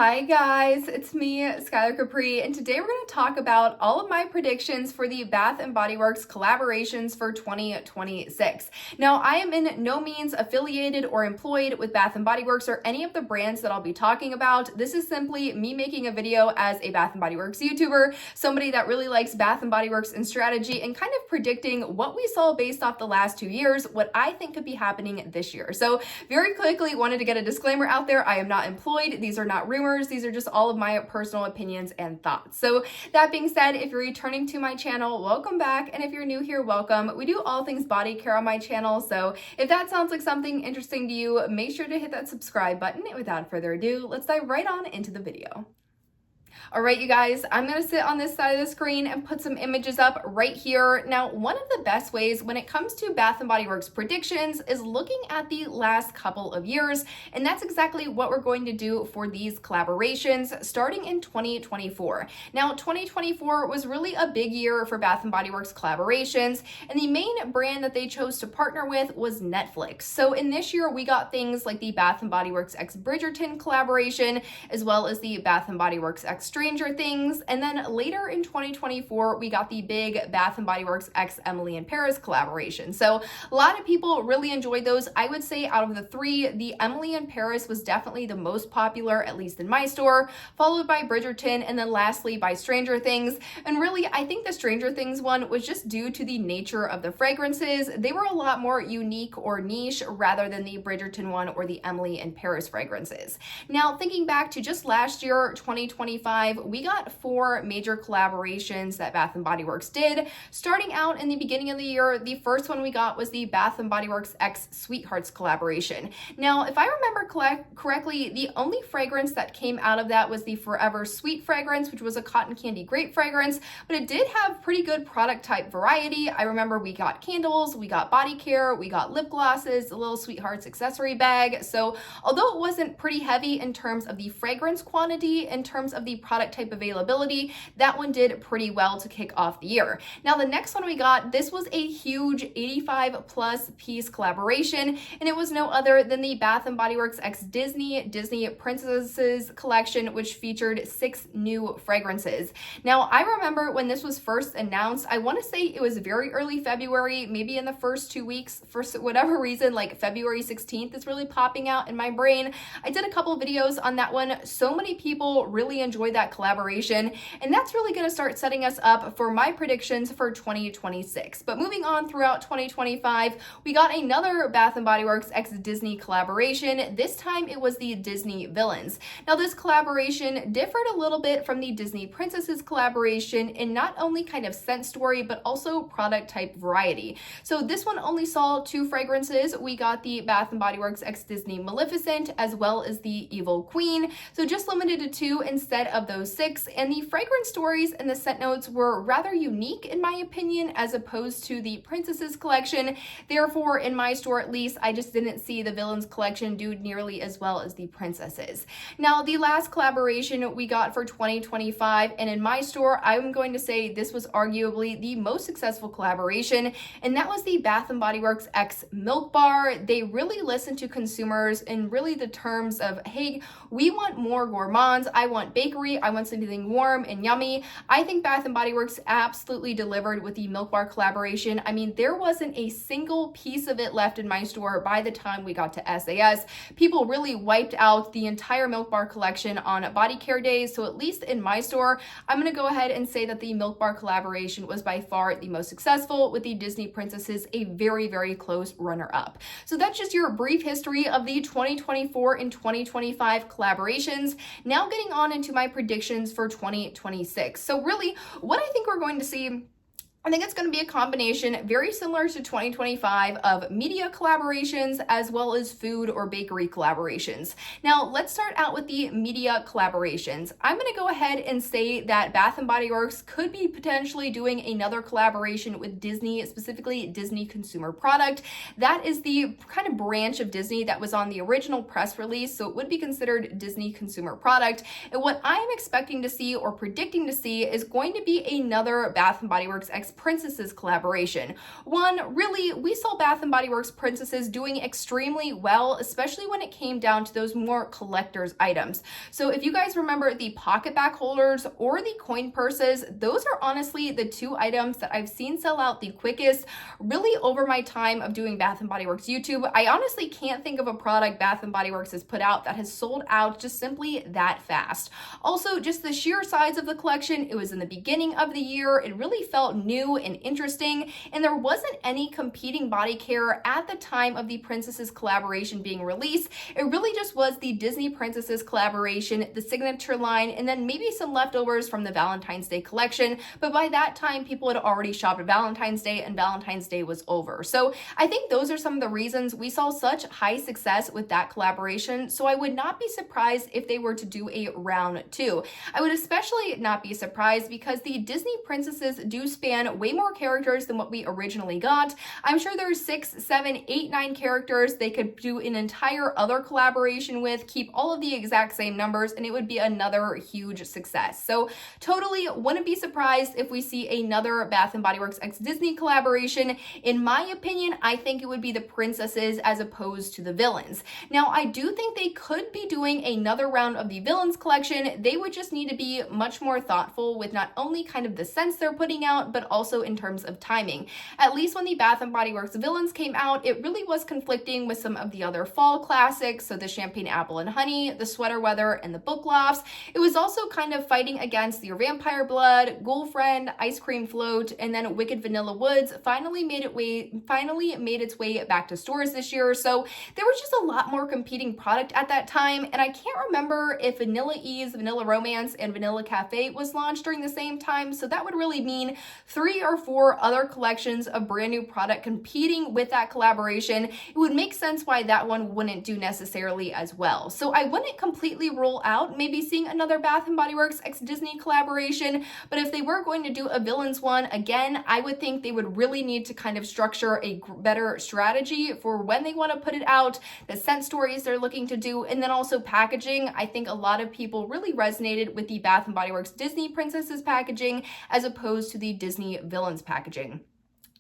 Hi guys, it's me, Skylar Capri, and today we're going to talk about all of my predictions for the Bath & Body Works collaborations for 2026. Now, I am in no means affiliated or employed with Bath & Body Works or any of the brands that I'll be talking about. This is simply me making a video as a Bath & Body Works YouTuber, somebody that really likes Bath & Body Works and strategy, and kind of predicting what we saw based off the last 2 years, what I think could be happening this year. So very quickly, wanted to get a disclaimer out there. I am not employed. These are not rumors. These are just all of my personal opinions and thoughts. So that being said, if you're returning to my channel, welcome back. And if you're new here, welcome. We do all things body care on my channel. So if that sounds like something interesting to you, make sure to hit that subscribe button. And without further ado, let's dive right on into the video. All right, you guys, I'm going to sit on this side of the screen and put some images up right here. Now, one of the best ways when it comes to Bath & Body Works predictions is looking at the last couple of years, and that's exactly what we're going to do for these collaborations starting in 2024. Now, 2024 was really a big year for Bath & Body Works collaborations, and the main brand that they chose to partner with was Netflix. So in this year, we got things like the Bath & Body Works x Bridgerton collaboration, as well as the Bath & Body Works x Stranger Things, and then later in 2024 we got the big Bath & Body Works x Emily in Paris collaboration. So a lot of people really enjoyed those. I would say out of the three, the Emily in Paris was definitely the most popular, at least in my store, followed by Bridgerton, and then lastly by Stranger Things. And really, I think the Stranger Things one was just due to the nature of the fragrances. They were a lot more unique or niche rather than the Bridgerton one or the Emily in Paris fragrances. Now, thinking back to just last year, 2025, we got 4 major collaborations that Bath & Body Works did. Starting out in the beginning of the year, the first one we got was the Bath & Body Works x Sweethearts collaboration. Now, if I remember correctly, the only fragrance that came out of that was the Forever Sweet fragrance, which was a cotton candy grape fragrance, but it did have pretty good product type variety. I remember we got candles, we got body care, we got lip glosses, a little Sweethearts accessory bag. So although it wasn't pretty heavy in terms of the fragrance quantity, in terms of the product type availability, that one did pretty well to kick off the year. Now, the next one we got, this was a huge 85 plus piece collaboration, and it was no other than the Bath & Body Works x Disney Princesses collection, which featured 6 new fragrances. Now, I remember when this was first announced, I want to say it was very early February, maybe in the first 2 weeks, for whatever reason, like February 16th is really popping out in my brain. I did a couple videos on that one. So many people really enjoyed that collaboration, and that's really going to start setting us up for my predictions for 2026. But moving on throughout 2025, we got another Bath & Body Works x Disney collaboration. This time it was the Disney Villains. Now, this collaboration differed a little bit from the Disney Princesses collaboration in not only kind of scent story, but also product type variety. So this one only saw 2 fragrances. We got the Bath & Body Works x Disney Maleficent, as well as the Evil Queen. So just limited to 2 instead of those 6, and the fragrance stories and the scent notes were rather unique in my opinion as opposed to the Princesses collection. Therefore, in my store at least, I just didn't see the Villains collection do nearly as well as the Princesses. Now, the last collaboration we got for 2025, and in my store, I'm going to say this was arguably the most successful collaboration, and that was the Bath & Body Works x Milk Bar. They really listened to consumers in really the terms of, hey, we want more gourmands, I want bakery, I want something warm and yummy. I think Bath & Body Works absolutely delivered with the Milk Bar collaboration. I mean, there wasn't a single piece of it left in my store by the time we got to SAS. People really wiped out the entire Milk Bar collection on body care days. So at least in my store, I'm going to go ahead and say that the Milk Bar collaboration was by far the most successful, with the Disney Princesses a very, very close runner-up. So that's just your brief history of the 2024 and 2025 collaborations. Now getting on into my predictions for 2026. So really, what I think we're going to see, I think it's going to be a combination very similar to 2025 of media collaborations as well as food or bakery collaborations. Now, let's start out with the media collaborations. I'm going to go ahead and say that Bath & Body Works could be potentially doing another collaboration with Disney, specifically Disney Consumer Product. That is the kind of branch of Disney that was on the original press release, so it would be considered Disney Consumer Product. And what I'm expecting to see or predicting to see is going to be another Bath & Body Works x x Princesses collaboration. One, really, we saw Bath & Body Works Princesses doing extremely well, especially when it came down to those more collector's items. So if you guys remember the pocket back holders or the coin purses, those are honestly the two items that I've seen sell out the quickest, really over my time of doing Bath & Body Works YouTube. I honestly can't think of a product Bath & Body Works has put out that has sold out just simply that fast. Also, just the sheer size of the collection, it was in the beginning of the year, it really felt new and interesting, and there wasn't any competing body care at the time of the Princesses collaboration being released. It really just was the Disney Princesses collaboration, the signature line, and then maybe some leftovers from the Valentine's Day collection, but by that time people had already shopped Valentine's Day and Valentine's Day was over. So I think those are some of the reasons we saw such high success with that collaboration, so I would not be surprised if they were to do a round 2. I would especially not be surprised because the Disney Princesses do span way more characters than what we originally got. I'm sure there's 6, 7, 8, 9 characters they could do an entire other collaboration with, keep all of the exact same numbers, and it would be another huge success. So totally wouldn't be surprised if we see another Bath & Body Works x Disney collaboration. In my opinion, I think it would be the princesses as opposed to the villains. Now, I do think they could be doing another round of the villains collection. They would just need to be much more thoughtful with not only kind of the scents they're putting out, but also in terms of timing. At least when the Bath & Body Works villains came out, it really was conflicting with some of the other fall classics, so the Champagne Apple and Honey, the Sweater Weather, and the Book Lofts. It was also kind of fighting against Your Vampire Blood, Ghoul Friend, Ice Cream Float, and then Wicked Vanilla Woods finally made its way back to stores this year. So there was just a lot more competing product at that time, and I can't remember if Vanilla Ease, Vanilla Romance, and Vanilla Cafe was launched during the same time, so that would really mean 3 or 4 other collections of brand new product competing with that collaboration. It would make sense why that one wouldn't do necessarily as well. So I wouldn't completely rule out maybe seeing another Bath & Body Works x Disney collaboration, but if they were going to do a villains one, again, I would think they would really need to kind of structure a better strategy for when they want to put it out, the scent stories they're looking to do, and then also packaging. I think a lot of people really resonated with the Bath & Body Works Disney Princesses packaging as opposed to the Disney Villains packaging.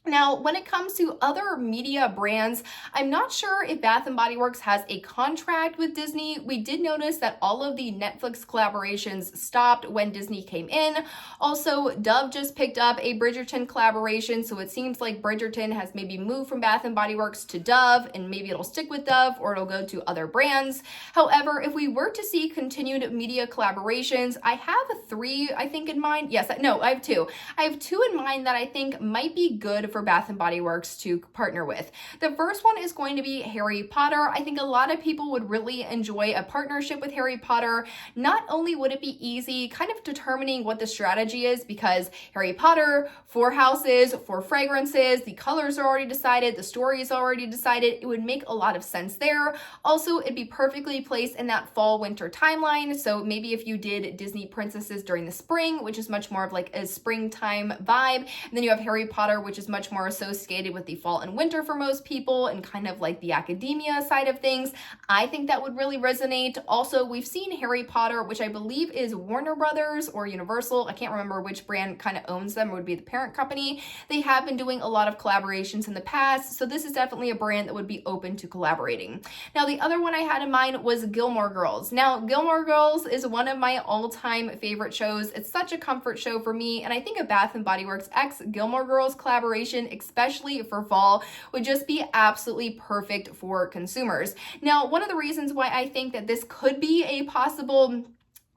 Now, when it comes to other media brands, I'm not sure if Bath & Body Works has a contract with Disney. We did notice that all of the Netflix collaborations stopped when Disney came in. Also, Dove just picked up a Bridgerton collaboration, so it seems like Bridgerton has maybe moved from Bath & Body Works to Dove, and maybe it'll stick with Dove or it'll go to other brands. However, if we were to see continued media collaborations, I have 3, I think, in mind. Yes, no, I have 2. I have 2 in mind that I think might be good for Bath & Body Works to partner with. The first one is going to be Harry Potter. I think a lot of people would really enjoy a partnership with Harry Potter. Not only would it be easy kind of determining what the strategy is, because Harry Potter, 4 houses, 4 fragrances, the colors are already decided, the story is already decided, it would make a lot of sense there. Also, it'd be perfectly placed in that fall-winter timeline, so maybe if you did Disney Princesses during the spring, which is much more of like a springtime vibe, and then you have Harry Potter, which is much more associated with the fall and winter for most people and kind of like the academia side of things. I think that would really resonate. Also, we've seen Harry Potter, which I believe is Warner Brothers or Universal. I can't remember which brand kind of owns them or would be the parent company. They have been doing a lot of collaborations in the past, so this is definitely a brand that would be open to collaborating. Now, the other one I had in mind was Gilmore Girls. Now, Gilmore Girls is one of my all-time favorite shows. It's such a comfort show for me, and I think a Bath & Body Works x Gilmore Girls collaboration, especially for fall, would just be absolutely perfect for consumers. Now, one of the reasons why I think that this could be a possible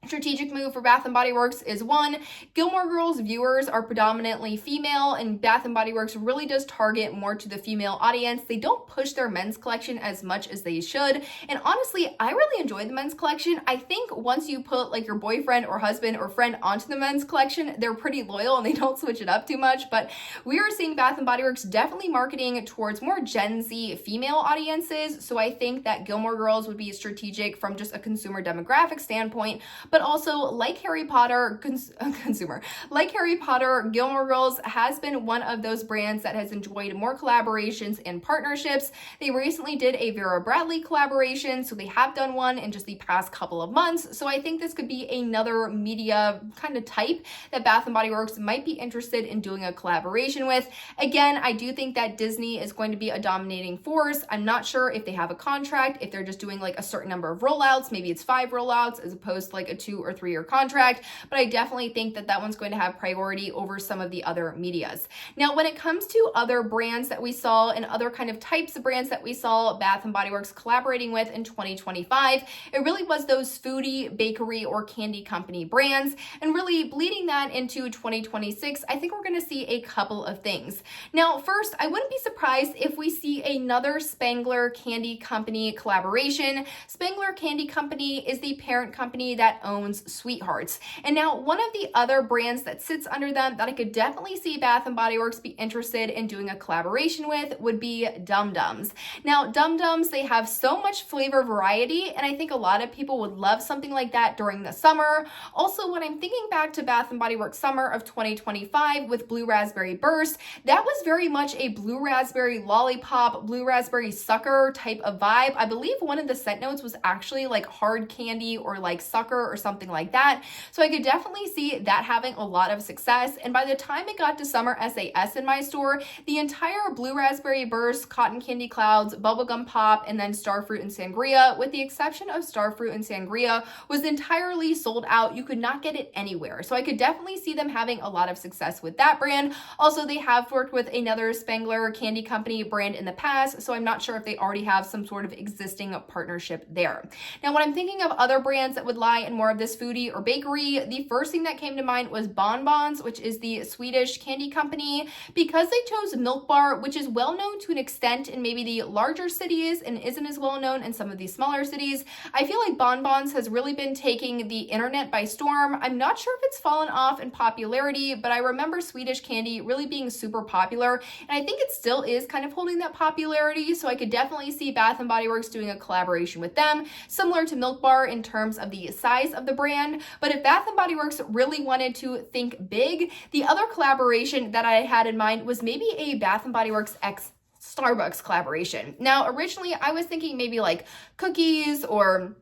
strategic move for Bath & Body Works is, one, Gilmore Girls viewers are predominantly female, and Bath & Body Works really does target more to the female audience. They don't push their men's collection as much as they should, and honestly, I really enjoy the men's collection. I think once you put like your boyfriend or husband or friend onto the men's collection, they're pretty loyal and they don't switch it up too much, but we are seeing Bath & Body Works definitely marketing towards more Gen Z female audiences, so I think that Gilmore Girls would be strategic from just a consumer demographic standpoint. but also like Harry Potter, like Harry Potter, Gilmore Girls has been one of those brands that has enjoyed more collaborations and partnerships. They recently did a Vera Bradley collaboration, so they have done one in just the past couple of months. So I think this could be another media kind of type that Bath & Body Works might be interested in doing a collaboration with. Again, I do think that Disney is going to be a dominating force. I'm not sure if they have a contract, if they're just doing like a certain number of rollouts, maybe it's 5 rollouts as opposed to like a 2 or 3 year contract, but I definitely think that that one's going to have priority over some of the other medias. Now, when it comes to other brands that we saw and other kind of types of brands that we saw Bath & Body Works collaborating with in 2025, it really was those foodie, bakery, or candy company brands, and really bleeding that into 2026, I think we're going to see a couple of things. Now, first, I wouldn't be surprised if we see another Spangler Candy Company collaboration. Spangler Candy Company is the parent company that owns Sweethearts. And now one of the other brands that sits under them that I could definitely see Bath & Body Works be interested in doing a collaboration with would be Dum Dums. Now, Dum Dums, they have so much flavor variety, and I think a lot of people would love something like that during the summer. Also, when I'm thinking back to Bath & Body Works summer of 2025 with Blue Raspberry Burst, that was very much a blue raspberry lollipop, blue raspberry sucker type of vibe. I believe one of the scent notes was actually like hard candy or like sucker or something like that. So I could definitely see that having a lot of success. And by the time it got to summer SAS in my store, the entire Blue Raspberry Burst, Cotton Candy Clouds, Bubblegum Pop, and then Starfruit and Sangria, with the exception of Starfruit and Sangria, was entirely sold out. You could not get it anywhere. So I could definitely see them having a lot of success with that brand. Also, they have worked with another Spangler Candy Company brand in the past, so I'm not sure if they already have some sort of existing partnership there. Now, when I'm thinking of other brands that would lie in more of this foodie or bakery, the first thing that came to mind was Bonbons, which is the Swedish candy company, because they chose Milk Bar, which is well known to an extent in maybe the larger cities and isn't as well known in some of the smaller cities. I feel like Bonbons has really been taking the internet by storm. I'm not sure if it's fallen off in popularity, but I remember Swedish candy really being super popular, and I think it still is kind of holding that popularity, so I could definitely see Bath & Body Works doing a collaboration with them, similar to Milk Bar in terms of the size of the brand. But if Bath & Body Works really wanted to think big, the other collaboration that I had in mind was maybe a Bath & Body Works X Starbucks collaboration. Now, originally I was thinking maybe like cookies or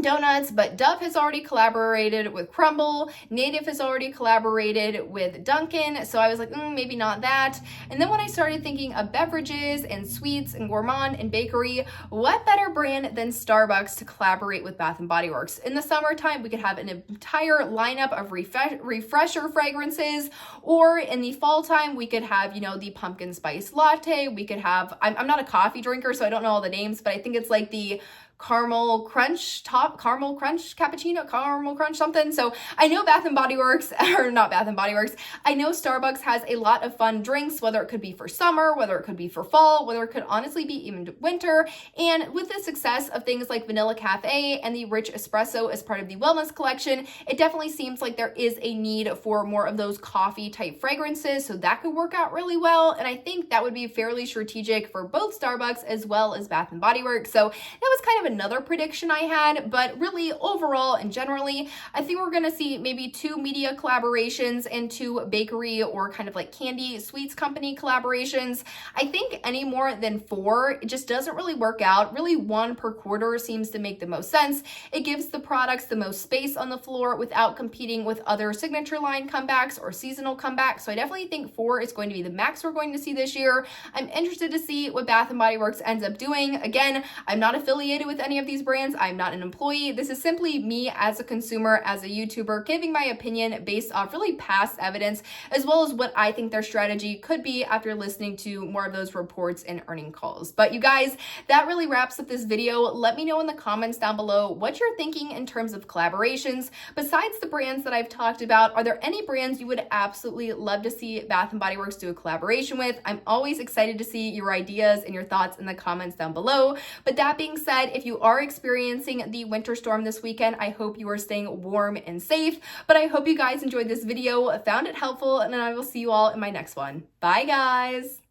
donuts, but Dove has already collaborated with Crumble, Native has already collaborated with Dunkin', so I was like, maybe not that. And then when I started thinking of beverages and sweets and gourmand and bakery, what better brand than Starbucks to collaborate with Bath & Body Works? In the summertime, we could have an entire lineup of refresher fragrances, or in the fall time, we could have, the pumpkin spice latte. We could have, I'm not a coffee drinker, so I don't know all the names, but I think it's like the caramel crunch cappuccino, caramel crunch something. So I know Bath & Body Works, or not Bath & Body Works, I know Starbucks has a lot of fun drinks, whether it could be for summer, whether it could be for fall, whether it could honestly be even winter. And with the success of things like Vanilla Cafe and the Rich Espresso as part of the wellness collection, it definitely seems like there is a need for more of those coffee type fragrances, so that could work out really well. And I think that would be fairly strategic for both Starbucks as well as Bath & Body Works. So that was kind of another prediction I had, but really overall and generally, I think we're going to see maybe 2 media collaborations and 2 bakery or kind of like candy sweets company collaborations. I think any more than 4, it just doesn't really work out. Really 1 per quarter seems to make the most sense. It gives the products the most space on the floor without competing with other signature line comebacks or seasonal comebacks. So I definitely think 4 is going to be the max we're going to see this year. I'm interested to see what Bath & Body Works ends up doing. Again, I'm not affiliated with any of these brands. I'm not an employee. This is simply me as a consumer, as a YouTuber, giving my opinion based off really past evidence, as well as what I think their strategy could be after listening to more of those reports and earning calls. But you guys, that really wraps up this video. Let me know in the comments down below what you're thinking in terms of collaborations. Besides the brands that I've talked about, are there any brands you would absolutely love to see Bath & Body Works do a collaboration with? I'm always excited to see your ideas and your thoughts in the comments down below. But that being said, if you are experiencing the winter storm this weekend, I hope you are staying warm and safe. But I hope you guys enjoyed this video, found it helpful, and I will see you all in my next one. Bye, guys.